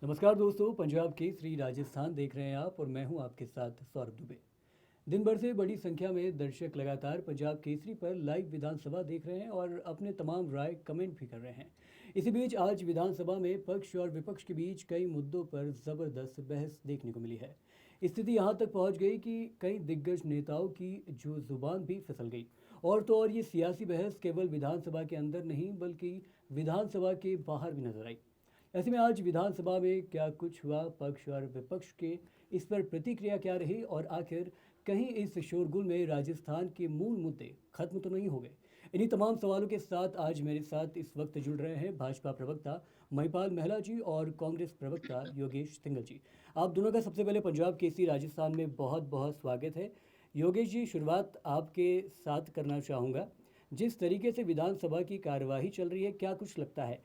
नमस्कार दोस्तों, पंजाब केसरी राजस्थान देख रहे हैं आप और मैं हूं आपके साथ सौरभ दुबे। दिन भर से बड़ी संख्या में दर्शक लगातार पंजाब केसरी पर लाइव विधानसभा देख रहे हैं और अपने तमाम राय कमेंट भी कर रहे हैं। इसी बीच आज विधानसभा में पक्ष और विपक्ष के बीच कई मुद्दों पर जबरदस्त बहस देखने को मिली है। स्थिति यहाँ तक पहुँच गई कि कई दिग्गज नेताओं की जो जुबान भी फिसल गई। और तो और ये सियासी बहस केवल विधानसभा के अंदर नहीं बल्कि विधानसभा के बाहर भी नजर आई। ऐसे में आज विधानसभा में क्या कुछ हुआ, पक्ष और विपक्ष के इस पर प्रतिक्रिया क्या रही और आखिर कहीं इस शोरगुल में राजस्थान के मूल मुद्दे खत्म तो नहीं हो गए। इन्हीं तमाम सवालों के साथ आज मेरे साथ इस वक्त जुड़ रहे हैं भाजपा प्रवक्ता महिपाल महला जी और कांग्रेस प्रवक्ता योगेश सिंघल जी। आप दोनों का सबसे पहले पंजाब केसरी राजस्थान में बहुत बहुत स्वागत है। योगेश जी, शुरुआत आपके साथ करना चाहूँगा। जिस तरीके से विधानसभा की कार्यवाही चल रही है, क्या कुछ लगता है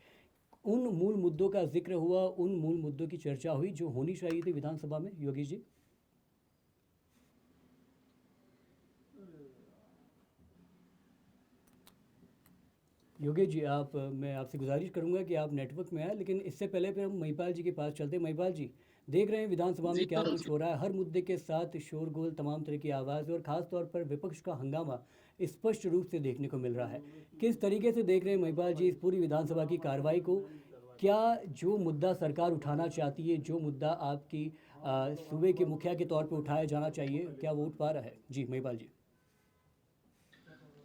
उन मूल मुद्दों का जिक्र हुआ, उन मूल मुद्दों की चर्चा हुई जो होनी चाहिए थी विधानसभा में? योगेश जी। योगेश जी, मैं आपसे गुजारिश करूंगा कि आप नेटवर्क में आए, लेकिन इससे पहले फिर हम महिपाल जी के पास चलते हैं। महिपाल जी, देख रहे हैं विधानसभा जी में क्या सरोज कुछ जी। हो रहा है, हर मुद्दे के साथ शोरगुल, तमाम तरह की आवाज़ और ख़ास तौर पर विपक्ष का हंगामा स्पष्ट रूप से देखने को मिल रहा है। किस तरीके से देख रहे हैं महिपाल जी इस पूरी विधानसभा की कार्रवाई को? क्या जो मुद्दा सरकार उठाना चाहती है, जो मुद्दा आपकी सूबे के मुखिया के तौर पे उठाया जाना चाहिए, क्या वो उठ पा रहा है? जी महिपाल जी।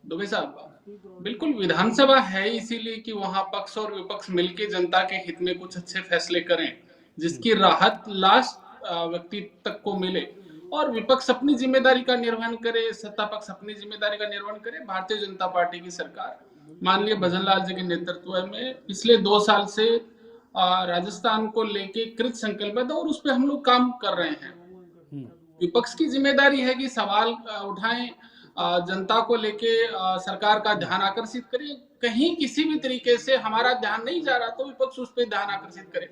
दुबे साहब, बिल्कुल विधानसभा है इसीलिए कि वहां पक्ष और विपक्ष मिलकर जनता के हित में कुछ अच्छे फैसले करें हम्म। जिसकी राहत लास्ट व्यक्ति तक को मिले। और विपक्ष अपनी जिम्मेदारी का निर्वहन करे, सत्ता पक्ष अपनी जिम्मेदारी का निर्वहन करे। भारतीय जनता पार्टी की सरकार माननीय भजन लाल जी के नेतृत्व में पिछले 2 साल से राजस्थान को लेके कृत संकल्पित है और उस पर हम लोग काम कर रहे हैं। हम्म। विपक्ष की जिम्मेदारी है कि सवाल उठाएं, जनता को लेके सरकार का हम्म। ध्यान आकर्षित करें। कहीं किसी भी तरीके से हमारा ध्यान नहीं जा रहा तो विपक्ष उस पर ध्यान आकर्षित करे।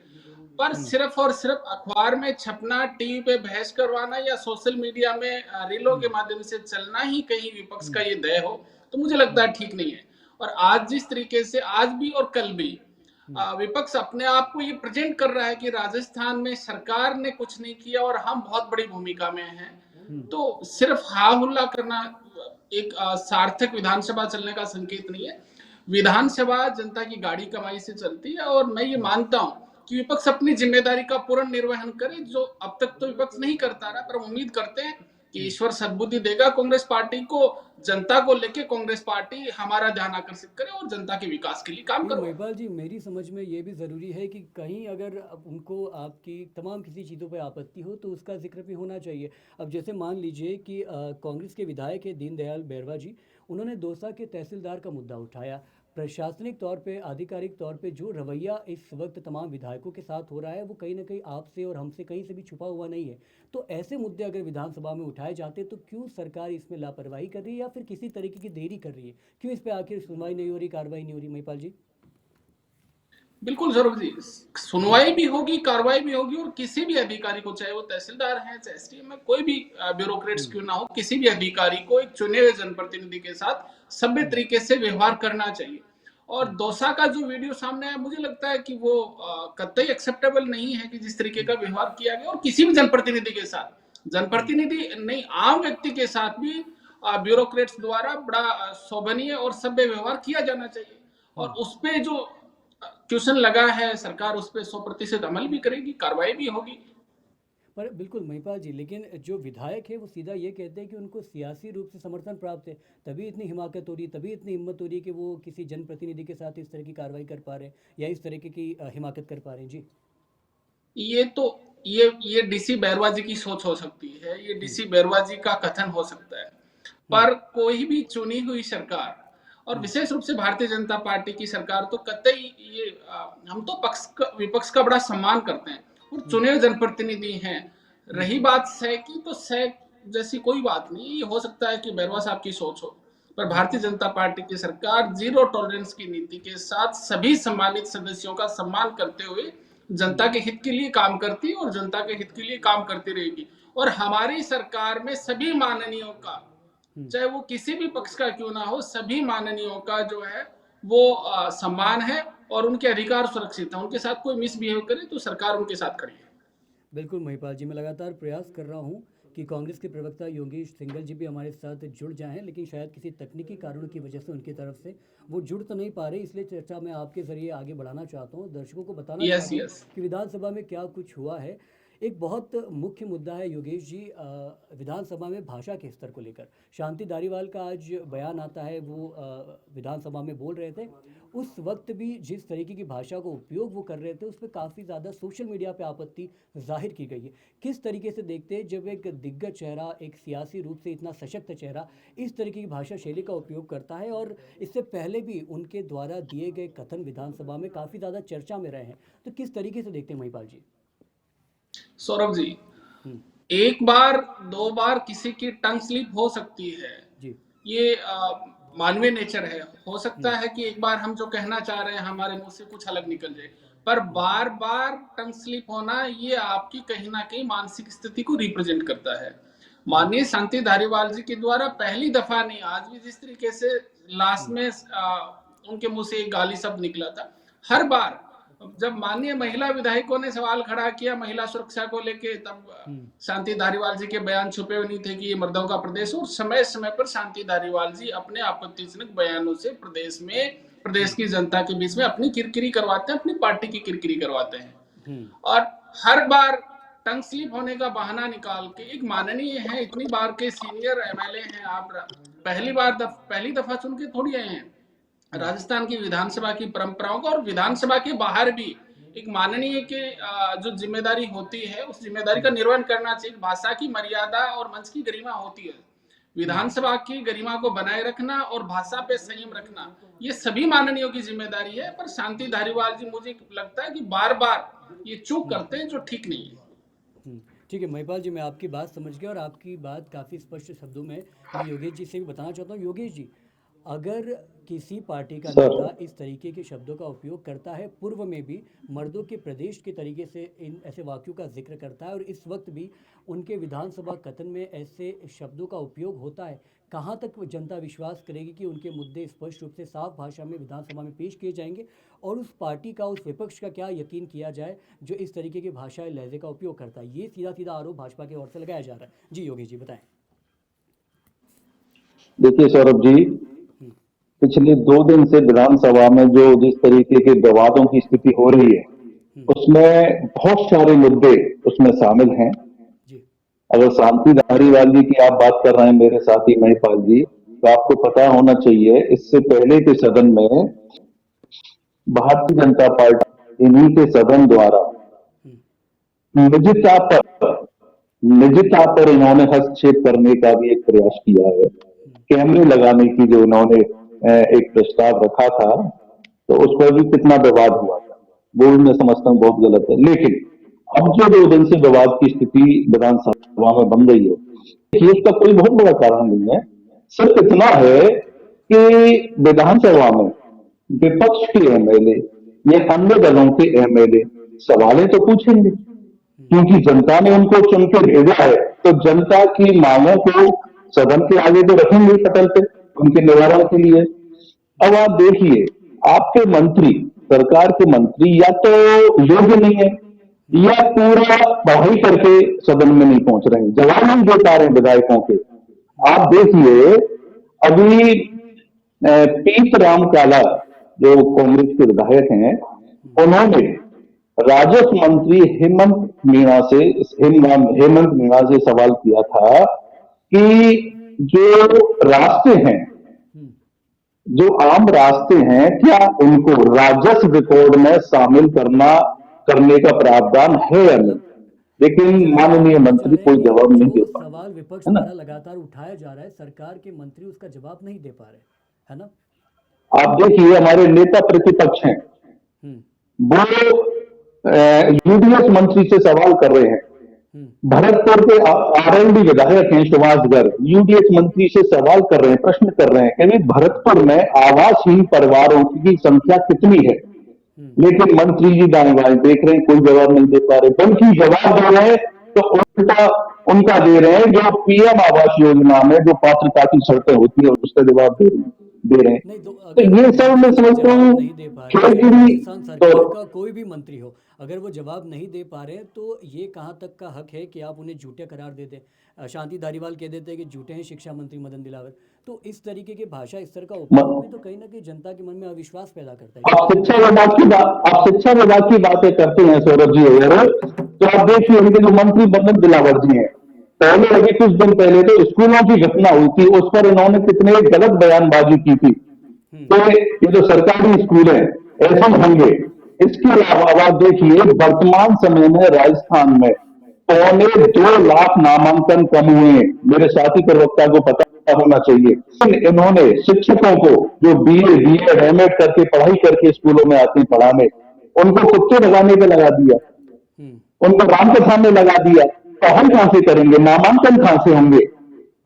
पर हम्म। सिर्फ और सिर्फ अखबार में छपना, टीवी पे बहस करवाना या सोशल मीडिया में रीलों के हम्म। माध्यम से चलना ही कहीं विपक्ष का हम्म। ये दय हो तो मुझे लगता हम्म। है ठीक नहीं है। और आज जिस तरीके से आज भी और कल भी हम्म। विपक्ष अपने आप को ये प्रेजेंट कर रहा है कि राजस्थान में सरकार ने कुछ नहीं किया और हम बहुत बड़ी भूमिका में हैं, हम्म। तो सिर्फ हा हुल्ला करना एक सार्थक विधानसभा चलने का संकेत नहीं है। विधानसभा जनता की गाड़ी कमाई से चलती है और मैं ये हम्म। मानता हूं कि विपक्ष अपनी जिम्मेदारी का पूर्ण निर्वहन करे, जो अब तक तो विपक्ष नहीं करता रहा। पर हम उम्मीद करते हैं कि हम्म। ईश्वर सद्बुद्धि देगा कांग्रेस पार्टी को। जनता को लेके कांग्रेस पार्टी हमारा ध्यान आकर्षित करे और जनता के विकास के लिए काम लेकिन करवाए। महिपाल जी, मेरी समझ में ये भी ज़रूरी है कि कहीं अगर अब उनको आपकी तमाम किसी चीज़ों पे आपत्ति हो तो उसका जिक्र भी होना चाहिए। अब जैसे मान लीजिए कि कांग्रेस के विधायक है दीनदयाल बैरवा जी, उन्होंने दौसा के तहसीलदार का मुद्दा उठाया। प्रशासनिक तौर पे, आधिकारिक तौर पे जो रवैया इस वक्त तमाम विधायकों के साथ हो रहा है वो कहीं ना कहीं आपसे और हमसे कहीं से भी छुपा हुआ नहीं है। तो ऐसे मुद्दे अगर विधानसभा में उठाए जाते तो क्यों सरकार इसमें लापरवाही कर रही है या फिर किसी तरीके की देरी कर रही है? क्यों इस पे आखिर सुनवाई नहीं हो रही, कार्रवाई नहीं हो रही, महिपाल जी? बिल्कुल सौरभ जी, हम्म। सुनवाई भी होगी, कार्रवाई भी होगी। और किसी भी अधिकारी को, चाहे वो तहसीलदार है, चाहे एसडीएम है, कोई भी ब्यूरोक्रेट्स हम्म। क्यों ना हो, किसी भी अधिकारी को एक चुने हुए जनप्रतिनिधि के साथ सभ्य हम्म। तरीके से व्यवहार करना चाहिए। और हम्म। दौसा का जो वीडियो सामने आया, मुझे लगता है कि वो कतई एक्सेप्टेबल नहीं है कि जिस तरीके हम्म। का व्यवहार किया गया। और किसी भी जनप्रतिनिधि के साथ, हम्म। जनप्रतिनिधि नहीं, आम व्यक्ति के साथ भी ब्यूरोक्रेट्स द्वारा बड़ा शोभनीय और सभ्य व्यवहार किया जाना चाहिए। और हम्म। उस पे जो क्वेश्चन लगा है, सरकार उस पर 100% अमल भी करेगी, कार्रवाई भी होगी। पर बिल्कुल महिपाल जी, लेकिन जो विधायक है वो सीधा ये कहते हैं कि उनको सियासी रूप से समर्थन प्राप्त है, तभी इतनी हिमाकत हो रही है, तभी इतनी हिम्मत हो रही है कि वो किसी जनप्रतिनिधि के साथ इस तरह की कार्रवाई कर पा रहे हैं या इस तरीके की हिमाकत कर पा रहे हैं। जी। ये तो ये डीसी बैरवा जी की सोच हो सकती है, ये हम्म। डीसी बैरवा जी का कथन हो सकता है। हम्म। पर कोई भी चुनी हुई सरकार, और हम्म। विशेष रूप से भारतीय जनता पार्टी की सरकार, तो कतई ये हम तो विपक्ष का बड़ा सम्मान करते हैं और हम्म। चुने हुए जनप्रतिनिधि हैं। हम्म। रही बात सह की, तो सह जैसी कोई बात नहीं। ये हो सकता है कि बैरवा साहब की सोच हो, पर हम्म। भारतीय जनता पार्टी की सरकार जीरो टॉलरेंस की नीति के साथ सभी सम्मानित सदस्यों का सम्मान करते हुए हम्म। जनता के हित के लिए काम करती है और जनता के हित के लिए काम करती रहेगी। और हमारी सरकार में सभी माननीयों का, हम्म। चाहे वो किसी भी पक्ष का क्यों ना हो, सभी माननीयों का जो है वो सम्मान है। और उनके अधिकार सुरक्षित हैं। उनके साथ कोई मिसबिहेव करे तो सरकार उनके साथ खड़ी है। बिल्कुल महिपाल जी, मैं लगातार प्रयास कर रहा हूँ कि कांग्रेस के प्रवक्ता योगेश सिंघल जी भी हमारे साथ जुड़ जाएं, लेकिन शायद किसी तकनीकी कारणों की वजह से उनकी तरफ से वो जुड़ तो नहीं पा रहे। इसलिए चर्चा मैं आपके ज़रिए आगे बढ़ाना चाहता हूँ, दर्शकों को बताना यस, चाहता हूँ यस। कि विधानसभा में क्या कुछ हुआ है। एक बहुत मुख्य मुद्दा है योगेश जी, विधानसभा में भाषा के स्तर को लेकर शांति धारीवाल का आज बयान आता है। वो विधानसभा में बोल रहे थे, उस वक्त भी जिस तरीके की भाषा को उपयोग वो कर रहे थे उस पर काफ़ी ज़्यादा सोशल मीडिया पे आपत्ति जाहिर की गई है। किस तरीके से देखते हैं जब एक दिग्गज चेहरा, एक सियासी रूप से इतना सशक्त चेहरा इस तरीके की भाषा शैली का उपयोग करता है, और इससे पहले भी उनके द्वारा दिए गए कथन विधानसभा में काफ़ी ज़्यादा चर्चा में रहे हैं, तो किस तरीके से देखते हैं महिपाल जी? सौरभ जी, हम्म, एक बार दो बार किसी की टंग स्लिप हो सकती है, जी। ये मानवीय नेचर है। हो सकता हम्म, है कि एक बार हम जो कहना चाह रहे हैं हमारे मुंह से कुछ अलग निकल जाए, पर बार बार टंग स्लिप होना ये आपकी कहीं ना कहीं मानसिक स्थिति को रिप्रेजेंट करता है। हम्म, माननीय शांति धारीवाल जी के द्वारा पहली दफा नहीं, आज भी जिस तरीके से लास्ट हम्म, में उनके मुंह से एक गाली शब्द निकला था, हर बार जब माननीय महिला विधायकों ने सवाल खड़ा किया महिला सुरक्षा को लेके, तब हम्म, शांति धारीवाल जी के बयान छुपे हुए नहीं थे कि ये मर्दों का प्रदेश है, और समय समय पर शांति धारीवाल जी अपने आपत्तिजनक बयानों से प्रदेश हम्म, की जनता के बीच में अपनी किरकिरी करवाते हैं, अपनी पार्टी की किरकिरी करवाते हैं। हम्म, और हर बार टंग स्लिप होने का बहाना निकाल के, एक माननीय है, इतनी बार के सीनियर एमएलए हैं आप, पहली दफा चुन के थोड़ी आए हैं। हम्म, राजस्थान की विधानसभा की परंपराओं का और विधानसभा के बाहर भी एक माननीय के जो जिम्मेदारी होती है उस जिम्मेदारी का हम्म, निर्वहन करना चाहिए। भाषा की मर्यादा और मंच की गरिमा होती है, हम्म, विधानसभा की गरिमा को बनाए रखना और भाषा पे संयम रखना ये सभी माननीयों की जिम्मेदारी है। पर शांति धारीवाल जी, मुझे लगता है कि बार बार ये चूक हम्म, करते हैं जो ठीक नहीं है। हम्म। ठीक है महिपाल जी, मैं आपकी बात समझ गया और आपकी बात काफ़ी स्पष्ट शब्दों में मैं योगेश जी से भी बताना चाहता हूँ। योगेश जी, अगर किसी पार्टी का सर। नेता इस तरीके के शब्दों का उपयोग करता है, पूर्व में भी मर्दों के प्रदेश के तरीके से इन ऐसे वाक्यों का जिक्र करता है और इस वक्त भी उनके विधानसभा कथन में ऐसे शब्दों का उपयोग होता है, कहाँ तक जनता विश्वास करेगी कि उनके मुद्दे स्पष्ट रूप से साफ भाषा में विधानसभा में पेश किए जाएंगे, और उस पार्टी का, उस विपक्ष का क्या यकीन किया जाए जो इस तरीके की भाषा लहजे का उपयोग करता है? ये सीधा सीधा आरोप भाजपा की ओर से लगाया जा रहा है। जी योगेश जी बताएं। देखिए सौरभ जी, हम्म, पिछले 2 दिन से विधानसभा में जो जिस तरीके के विवादों की स्थिति हो रही है, हम्म, उसमें बहुत सारे मुद्दे उसमें शामिल हैं। जी। अगर शांति धारीवाल जी की आप बात कर रहे हैं, मेरे साथी महिपाल जी, तो आपको पता होना चाहिए इससे पहले के सदन में भारतीय जनता पार्टी इन्हीं के सदन द्वारा हम्म, निजता पर निजता पर इन्होंने हस्तक्षेप करने का भी एक प्रयास किया है। हम्म, कैमरे लगाने की जो उन्होंने एक प्रस्ताव रखा था, तो उस पर भी कितना विवाद हुआ था, वो भी मैं समझता हूँ बहुत गलत है। लेकिन अब जो 2 दिन से विवाद की स्थिति विधानसभा में बन गई है, ये इसका कोई बहुत बड़ा कारण नहीं है। सिर्फ इतना है कि विधानसभा में विपक्ष के एमएलए या अन्य दलों के एमएलए सवालें तो पूछेंगे, हम्म, क्योंकि जनता ने उनको चुन के भेजा है, तो जनता की मांगों को सदन के आगे तो रखेंगे पटल पे उनके निवारण के लिए। अब आप देखिए, आपके मंत्री, सरकार के मंत्री या तो योग्य नहीं है हम्म, या पूरा पढ़ाई करके सदन में नहीं पहुंच रहे हैं, जवाब नहीं दे पा रहे हैं विधायकों के। हम्म, आप देखिए, अभी पीत राम काला जो कांग्रेस के विधायक हैं, हम्म, उन्होंने राजस्व मंत्री हेमंत मीणा से सवाल किया था कि जो रास्ते हैं, हम्म, जो आम रास्ते हैं, क्या उनको राजस्व रिकॉर्ड में शामिल करने का प्रावधान है या नहीं? मतलब लेकिन कहने का माननीय मतलब ये चाह मंत्री रहे हैं कोई कि जवाब नहीं दे जो पाए, सवाल विपक्ष है ना? द्वारा लगातार उठाया जा रहा है, सरकार के मंत्री उसका जवाब नहीं दे पा रहे, है ना? आप देखिए, हमारे नेता प्रतिपक्ष हैं, हम्म, वो यूडीएस मंत्री से सवाल कर रहे हैं। हम्म, भरतपुर के आरएलडी विधायक हैं सुभाष गर्ग, यूडीएच मंत्री से सवाल कर रहे हैं, प्रश्न कर रहे हैं कि भाई भरतपुर में आवासहीन परिवारों की संख्या कितनी है? हम्म, लेकिन मंत्री जी दाएं बाएं देख रहे हैं, कोई जवाब नहीं दे पा रहे, बल्कि जवाब दे रहे हैं तो उल्टा उनका दे रहे हैं जो पीएम आवास योजना में जो पात्रता की शर्तें होती है उसका जवाब दे रहे हैं। दे रहे हैं। नहीं तो तो अगर ये सब मैं मंत्री समझता जवाब हूँ नहीं दे पा रहे, चाहे खेलगिरी राजस्थान सरकार तो का कोई भी मंत्री हो, अगर वो जवाब नहीं दे पा रहे हैं तो ये कहाँ तक का हक है कि आप उन्हें झूठे करार दे दें। शांति धारीवाल कह देते हैं कि झूठे हैं शिक्षा मंत्री मदन दिलावर। तो इस तरीके की भाषा, इस तरह का उपयोग भी तो कहीं ना कहीं जनता के मन में अविश्वास पैदा करता है जी। आप शिक्षा विभाग की बातें करते हैं सौरभ जी वगैरह, तो आप देखिए उनके जो मंत्री मदन दिलावर जी हैं, पहले अभी कुछ दिन पहले तो स्कूलों की घटना हुई थी, उस पर इन्होंने कितने गलत बयानबाजी की थी हम्म। कि ये जो सरकारी स्कूल है ऐसे होंगे। इसके अलावा आप देखिए वर्तमान समय में राजस्थान में 2.25 लाख नामांकन कम हुए हैं। मेरे साथी प्रवक्ता को पता होना चाहिए। इन्होंने शिक्षकों को जो बीए बीएड एमएड करके पढ़ाई करके स्कूलों में आते हैं पढ़ाने, उनको कुत्ते लगाने पे लगा दिया, हम्म। उनको राम के सामने लगा दिया। पढ़ाई कहां से करेंगे, नामांकन कहां से होंगे,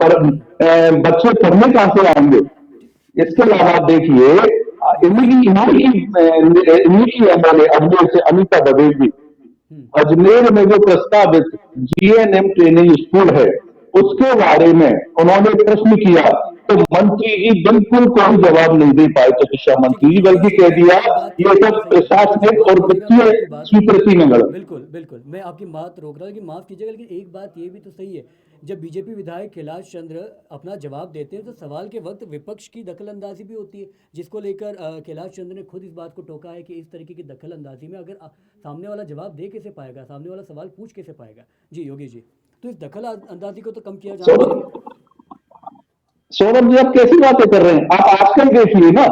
और हम्म। बच्चे पढ़ने कहां से आएंगे। इसके अलावा आप देखिए इन्हीं की एमएलए अजमेर से अनीता दवेल जी, हम्म। अजमेर में जो प्रस्तावित जीएनएम ट्रेनिंग स्कूल है उसके बारे में उन्होंने प्रश्न किया, तो मंत्री जी बिल्कुल कोई जवाब नहीं दे पाए, तो शिक्षा ठीक है मंत्री जी योगेश बल्कि जी, कह दिया एक बात ये बिल्कुल सब सही है योगेश जी, प्रशासनिक माफ और कीजिएगा, मैं वित्तीय आपकी बात स्वीकृति में गलत। बिल्कुल बिल्कुल मैं आपकी बात रोक रहा हूँ कि माफ़ कीजिएगा, लेकिन एक बात ये भी तो सही है, जब बीजेपी विधायक कैलाश चंद्र अपना जवाब देते हैं तो सवाल के वक्त विपक्ष की दखल अंदाजी भी होती है, जिसको लेकर कैलाश चंद्र ने खुद इस बात को टोका है कि इस तरीके की दखल अंदाजी में अगर सामने वाला जवाब दे कैसे पाएगा, सामने वाला सवाल पूछ कैसे पाएगा। जी योगेश जी, तो इस दखल अंदाजी को तो कम किया जाना चाहिए। सौरभ जी आप कैसी बातें कर रहे हैं, आप आजकल देखिए ना,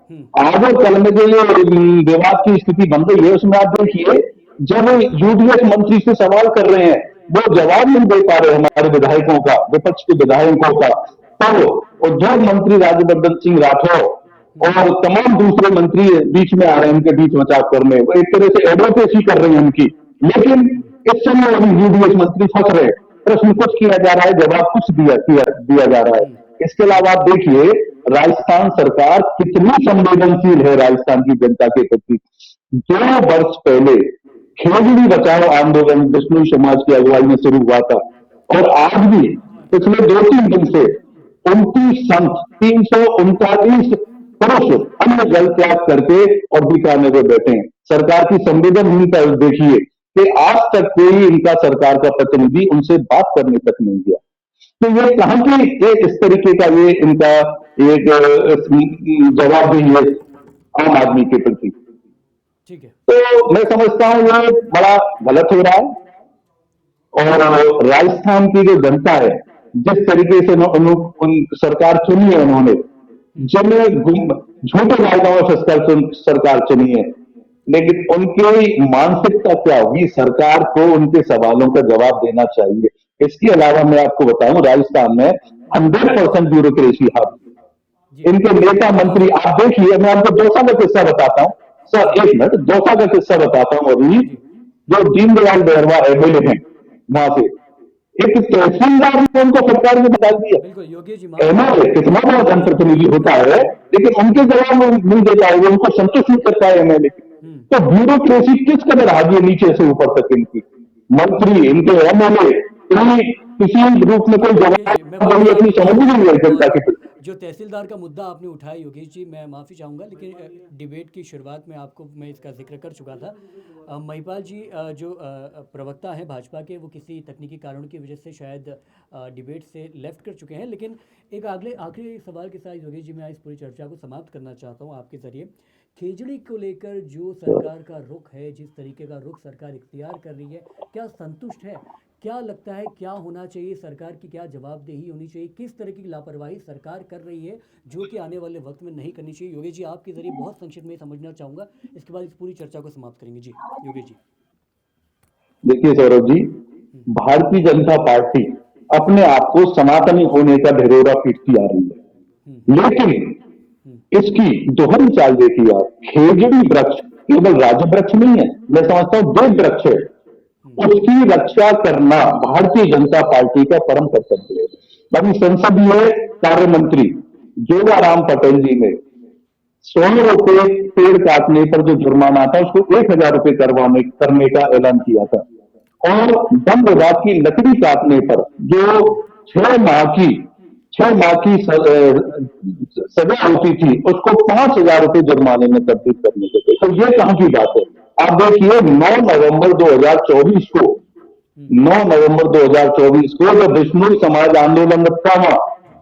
हम्म। आज और कल में जो ये विवाद की स्थिति बन रही है उसमें आप देखिए जब यूडीएफ मंत्री से सवाल कर रहे हैं वो जवाब नहीं दे पा रहे हमारे विधायकों का, विपक्ष के विधायकों का, तब उद्योग मंत्री राज्यवर्धन सिंह राठौर और तमाम दूसरे मंत्री बीच में आ रहे हैं, उनके बीच बचाव करने, वो एक तरह से एडवोकेसी कर रहे हैं उनकी। लेकिन इस समय अभी यूडीएफ मंत्री फंस रहे, प्रश्न कुछ किया जा रहा है, जवाब कुछ दिया जा रहा है। इसके अलावा आप देखिए राजस्थान सरकार कितनी संवेदनशील है राजस्थान की जनता के प्रति। 2 वर्ष पहले खेजड़ी बचाओ आंदोलन विष्णु समाज की अगुवाई में शुरू हुआ था, और आज भी पिछले 2-3 दिन से 29 संत 339 पुरुष अन्य जल त्याग करके और बीकानेर में बैठे हैं। सरकार की संवेदनहीनता देखिए कि आज तक कोई इनका सरकार का प्रतिनिधि उनसे बात करने तक नहीं गया। तो ये कहां की एक इस तरीके का ये इनका एक जवाबदेही है आम आदमी के प्रति। ठीक है। तो मैं समझता हूं ये बड़ा गलत हो रहा है, और राजस्थान की जो जनता है जिस तरीके से उन सरकार चुनी है उन्होंने, जिन्हें झूठे वायदों में सरकार चुनी है, लेकिन उनकी मानसिकता क्या होगी, सरकार को उनके सवालों का जवाब देना चाहिए। इसके अलावा मैं आपको बताऊं राजस्थान में 100% ब्यूरोक्रेसी हावी। इनके नेता मंत्री आप देखिए, मैं आपको दौसा का किस्सा बताता हूं सर, 1 मिनट, दौसा का किस्सा बताता हूं। अभी जो दीनदयाल बेहरवा एमएलए हैं वहां से एक तहसीलदार ने उनको सरकार में निकाल दिया। बिल्कुल योगेश जी, एमएलए कितना बड़ा जनप्रतिनिधि होता है, लेकिन उनके जवाब नहीं दे पाए, उनको संतुष्ट नहीं करता है एमएलए। तो ब्यूरोक्रेसी किस कदर हावी है नीचे से ऊपर तक, इनकी मंत्री इनके एमएलए किसी रूप में कोई जवाब अपनी समझ नहीं है जनता के प्रति। जो तहसीलदार का मुद्दा आपने उठाया योगेश जी, मैं माफ़ी चाहूँगा, लेकिन डिबेट की शुरुआत में आपको मैं इसका जिक्र कर चुका था। महिपाल जी जो प्रवक्ता हैं भाजपा के, वो किसी तकनीकी कारणों की वजह से शायद डिबेट से लेफ्ट कर चुके हैं, लेकिन एक आखिरी सवाल के साथ योगेश जी मैं इस पूरी चर्चा को समाप्त करना चाहता हूँ आपके ज़रिए। खेजड़ी को लेकर जो सरकार का रुख है, जिस तरीके का रुख सरकार इख्तियार कर रही है, क्या संतुष्ट है? क्या लगता है क्या होना चाहिए, सरकार की क्या जवाबदेही होनी चाहिए, किस तरह की लापरवाही सरकार कर रही है जो कि आने वाले वक्त में नहीं करनी चाहिए? योगेश जी आपके जरिए बहुत संक्षिप्त में समझना चाहूँगा, इसके बाद इस पूरी चर्चा को समाप्त करेंगे। जी योगेश जी। देखिए सौरभ जी, भारतीय जनता पार्टी अपने आप को सनातनी होने का ढिढोरा पीटती आ रही है, लेकिन इसकी दोहरी चाल देखिए आप। खेजड़ी वृक्ष केवल राज वृक्ष नहीं है, मैं समझता हूं देव वृक्ष है, उसकी रक्षा करना भारतीय जनता पार्टी का परम कर्तव्य है। अभी संसदीय कार्य मंत्री जोगाराम पटेल जी ने 100 रुपए पेड़ काटने पर जो जुर्माना था उसको 1000 रुपए करने का ऐलान किया था, और वन विभाग की लकड़ी काटने पर जो 6 6 माह की सजा होती थी उसको 5,000 रुपए जुर्माने में तब्दील करने के थे। तो ये कहां की बात है? आप देखिए 9 नवंबर 2024 को 9 नवंबर 2024 को जब बिश्नोई समाज आंदोलन था,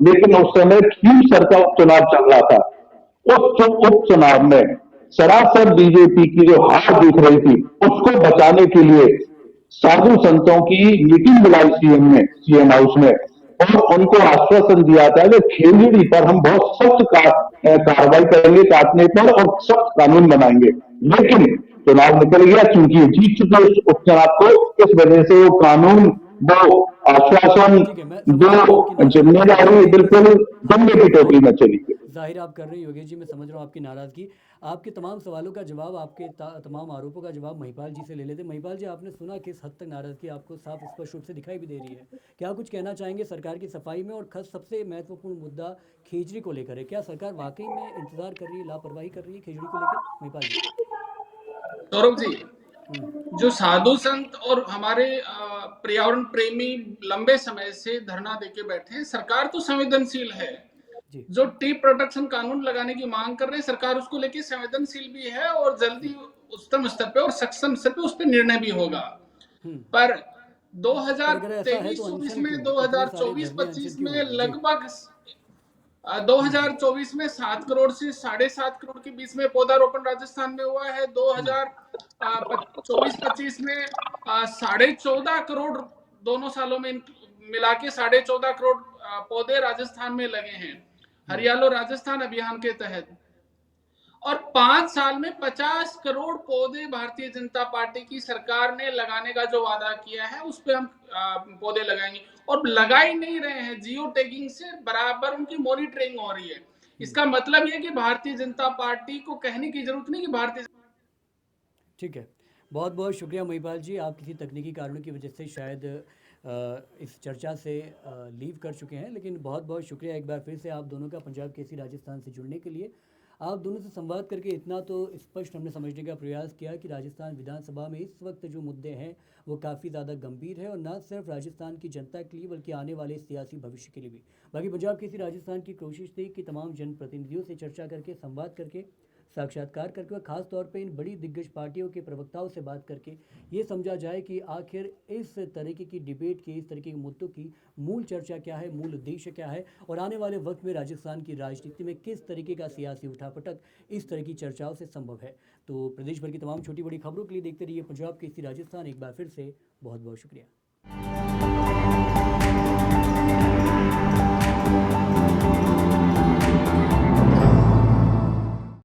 लेकिन उस समय खींवसर का उपचुनाव चल रहा था। उस उपचुनाव में सरासर बीजेपी की जो हार दिख रही थी उसको बचाने के लिए साधु संतों की मीटिंग बुलाई सीएम ने, सीएम हाउस में, और उनको आश्वासन दिया था कि खेजड़ी पर हम बहुत सख्त कार्रवाई करेंगे, काटने पर, और सख्त कानून बनाएंगे। लेकिन चुनाव निकल गया, चूंकि जीत चुके उस उपचुनाव को, इस वजह से वो कानून, वो आश्वासन, ठीक है, मैं समझ रहा हूँ आपकी वो नाराज़गी और जिम्मेदारी जिस बिल्कुल तरह दंगे की टोकरी में चली गई। ज़ाहिर आप कर रहे हैं योगेश जी, मैं समझ रहा हूँ आपकी नाराज़गी। आपके तमाम सवालों का जवाब, आपके तमाम आरोपों का जवाब महिपाल जी से ले लेते हैं। महिपाल जी, आपने सुना किस हद तक नाराज़गी आपको साफ स्पष्ट रूप से दिखाई भी दे रही है। क्या कुछ कहना चाहेंगे सरकार की सफाई में, और खास सबसे महत्वपूर्ण मुद्दा खिचड़ी को लेकर है। क्या सरकार वाकई में इंतजार कर रही है, लापरवाही कर रही है खिचड़ी को लेकर? महिपाल जी। सौरभ जी, हम्म, जो साधु संत और हमारे पर्यावरण प्रेमी लंबे समय से धरना देके बैठे हैं, सरकार तो संवेदनशील है। जी जो टी प्रोटेक्शन कानून लगाने की मांग कर रहे हैं, सरकार उसको लेके संवेदनशील भी है और जल्दी जी। उच्चतम स्तर पे और सक्षम स्तर पे उस पर निर्णय भी होगा। हम्म। पर पर अगर ऐसा है तो 2023-24 अनशन में, क्यों, इतने सारे धरने अनशन 2024-25 क्यों हो में रहे हैं? जी। लगभग 2024 में 7 करोड़ से 7.5 करोड़ के बीच में पौधारोपण राजस्थान में हुआ है। हम्म। 2024-25 में 14.5 करोड़, दोनों सालों में मिला के 14.5 करोड़ पौधे राजस्थान में लगे हैं, हम्म। हरियालो राजस्थान अभियान के तहत। और 5 साल में 50 करोड़ पौधे भारतीय जनता पार्टी की सरकार ने लगाने का जो वादा किया है, उस पे हम पौधे लगाएंगे। और लगा ही नहीं रहे हैं, जियो टैगिंग से बराबर उनकी मॉनिटरिंग हो रही है। इसका मतलब यह कि भारतीय जनता पार्टी को कहने की जरूरत नहीं कि भारतीय। ठीक है, बहुत बहुत शुक्रिया महिपाल जी। आप किसी तकनीकी कारणों की वजह से शायद इस चर्चा से लीव कर चुके हैं, लेकिन बहुत बहुत शुक्रिया एक बार फिर से आप दोनों का पंजाब केसरी राजस्थान से जुड़ने के लिए। आप दोनों से संवाद करके इतना तो स्पष्ट हमने समझने का प्रयास किया कि राजस्थान विधानसभा में इस वक्त जो मुद्दे हैं वो काफ़ी ज़्यादा गंभीर है, और न सिर्फ राजस्थान की जनता के लिए बल्कि आने वाले सियासी भविष्य के लिए भी। बाकी पंजाब केसरी राजस्थान की कोशिश थी कि तमाम जनप्रतिनिधियों से चर्चा करके, संवाद करके, साक्षात्कार करके, और ख़ास तौर पे इन बड़ी दिग्गज पार्टियों के प्रवक्ताओं से बात करके ये समझा जाए कि आखिर इस तरीके की डिबेट की, इस तरीके के मुद्दों की मूल चर्चा क्या है, मूल उद्देश्य क्या है, और आने वाले वक्त में राजस्थान की राजनीति में किस तरीके का सियासी उठापटक इस तरह की चर्चाओं से संभव है। तो प्रदेश भर की तमाम छोटी बड़ी खबरों के लिए देखते रहिए पंजाब केसरी राजस्थान। एक बार फिर से बहुत बहुत शुक्रिया।